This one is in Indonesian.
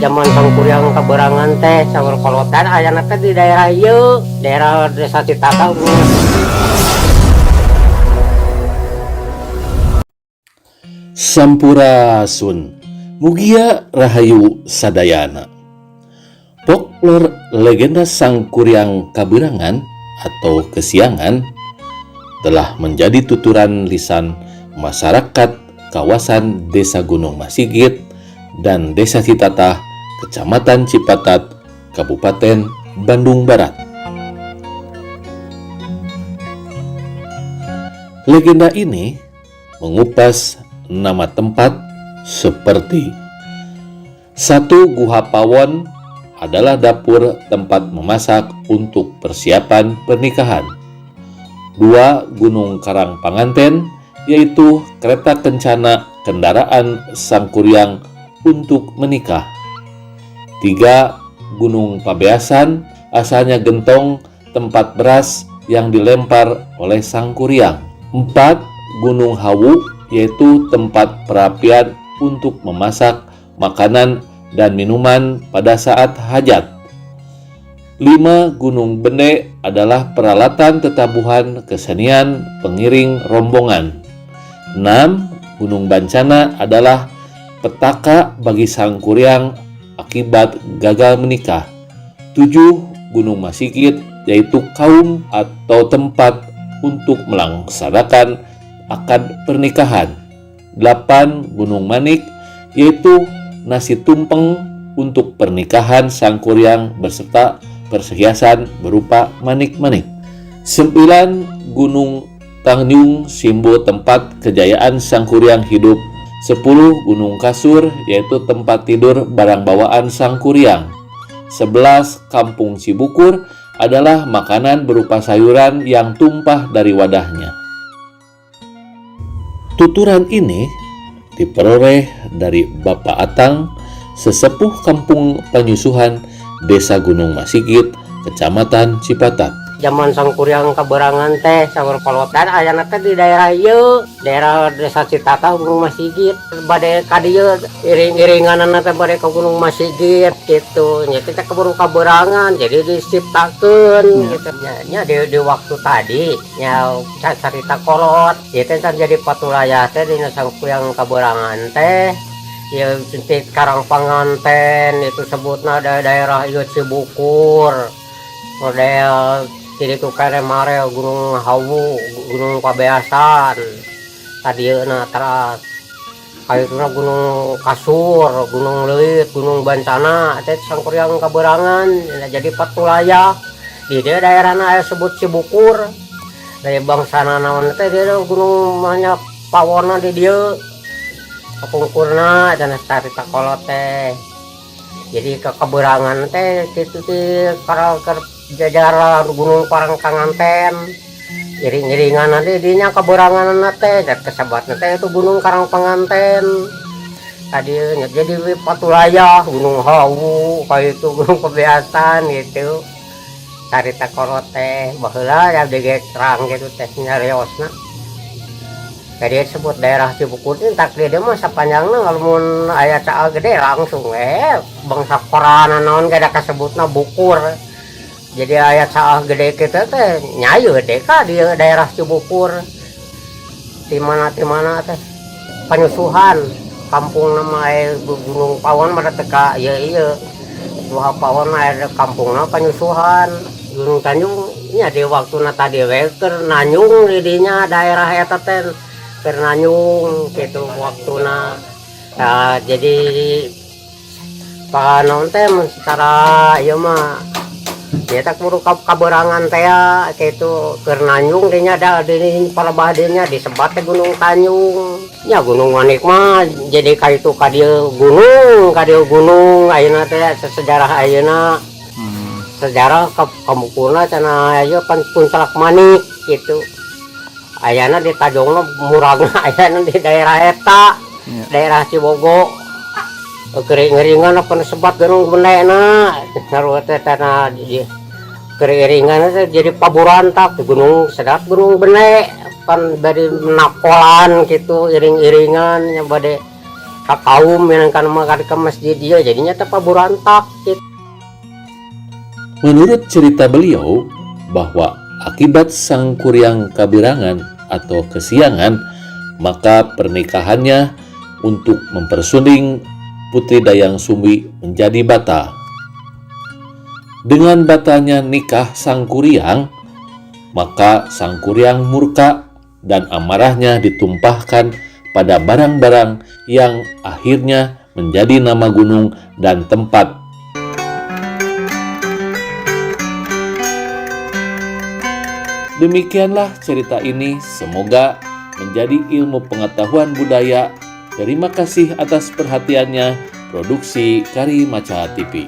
zaman sangkuriang kaberangan teh saur kolotan ayana teh di daerah ieu, daerah Desa Citata. Sampurasun mugia rahayu sadayana. Folklor legenda sangkuriang kaberangan atau kesiangan telah menjadi tuturan lisan masyarakat kawasan Desa Gunung Masigit dan Desa Citata, Kecamatan Cipatat, Kabupaten Bandung Barat. Legenda ini mengupas nama tempat seperti: 1. Guha Pawon adalah dapur tempat memasak untuk persiapan pernikahan. 2. Gunung Karang Panganten, yaitu kereta kencana kendaraan sangkuriang untuk menikah. 3. Gunung Pabeasan, asalnya gentong tempat beras yang dilempar oleh sangkuriang. 4. Gunung Hawu, yaitu tempat perapian untuk memasak makanan dan minuman pada saat hajat. 5. Gunung Bende adalah peralatan tetabuhan kesenian pengiring rombongan. 6. Gunung Bancana adalah petaka bagi sangkuriang akibat gagal menikah. 7. Gunung Masigit, yaitu kaum atau tempat untuk melaksanakan akad pernikahan. 8. Gunung Manik, yaitu nasi tumpeng untuk pernikahan sangkuriang beserta perhiasan berupa manik-manik. 9. Gunung Tanjung, simbol tempat kejayaan sangkuriang hidup. 10. Gunung Kasur, yaitu tempat tidur barang bawaan sangkuriang. 11. Kampung Cibukur adalah makanan berupa sayuran yang tumpah dari wadahnya. Tuturan ini diperoleh dari Bapak Atang, sesepuh kampung penyusuhan Desa Gunung Masigit, Kecamatan Cipatat. Zaman sangkuriang kaberangan teh saur kolotan ayana teh di daerah ieu, daerah Desa Citata Gunung Masigit. Bade ka dieu iring-iringanna teh bade ka Gunung Masigit gitu. Nya teh keburu kaberangan jadi diciptakeun gitu. Nya di waktu tadi nya carita kolot ieu teh kan jadi patulaya teh dina sangkuriang kaberangan teh. Ya cintit Karang Panganten itu sebutna daerah ieu Cibukur. Model jadi tuh mare Gunung Hawu, Gunung Pabeasan, tadi na teras, kayaknya Gunung Kasur, Gunung Leuit, Gunung Bancana, teh sangkuriang kaberangan, jadi patulaya. Di dia daerahna sebut Cibukur, dari bangsana naon teh dia Gunung banyak pawona di dia, kapungkurna dan carita kolot teh. Jadi ke kaberangan teh gitu teh jajar Gunung Karang Panganten, iring-iringan nanti dinya kaberangan teh dan kesabat teh itu Gunung Karang Panganten. Tadi jadi patulaya Gunung Hawu kayak itu Gunung Pabeasan gitu. Carita kolot teh baheula ya dege terang gitu teh nyariosna. Jadi disebut daerah Cibukur ini tak dia mah sapanjangna lamun aya caal gede langsung bangsa korana naon kada kasebutna Bukur. Jadi aya caal gede kita teh nyayu gede ka di daerah Cibukur. Di mana teh penyusuhan kampung nama Gunung Pawon mah teka ieu Guha Pawon aya kampungna penyusuhan. Gunung Tanjung nya di waktuna tadi we keur nanyung di dinya daerah eta teh keur nanyung gitu waktuna. Nah, jadi panon teh secara ieu mah dia tak buru kaberangan teh gitu keur nanyung dinya da di palebahdinya disebat teh Gunung Tanjung. Ya Gunung Manik mah jadi kaitu ka dieu gunung ayeuna teh sejarah ayeuna. Sejarah kamukurna cenah aya Puncak Manik gitu. Ayana di Tajongna muragna ayana di daerah eta, daerah Cibogo. Kering-keringan apa sebat Gunung Bendena, sarua teh tanah kering-keringan jadi paburantak di Gunung Sedap Gunung Bene, pan dari nakolan gitu iring-iringan nya bade kaum yang kan ke masjid dia jadinya tepa burantak gitu. Menurut cerita beliau bahwa akibat sang kuryang kabirangan atau kesiangan, maka pernikahannya untuk mempersuning Putri Dayang Sumbi menjadi bata. Dengan batanya nikah sang kuryang, maka sang kuryang murka dan amarahnya ditumpahkan pada barang-barang yang akhirnya menjadi nama gunung dan tempat. Demikianlah cerita ini, semoga menjadi ilmu pengetahuan budaya. Terima kasih atas perhatiannya. Produksi Karimaca TV.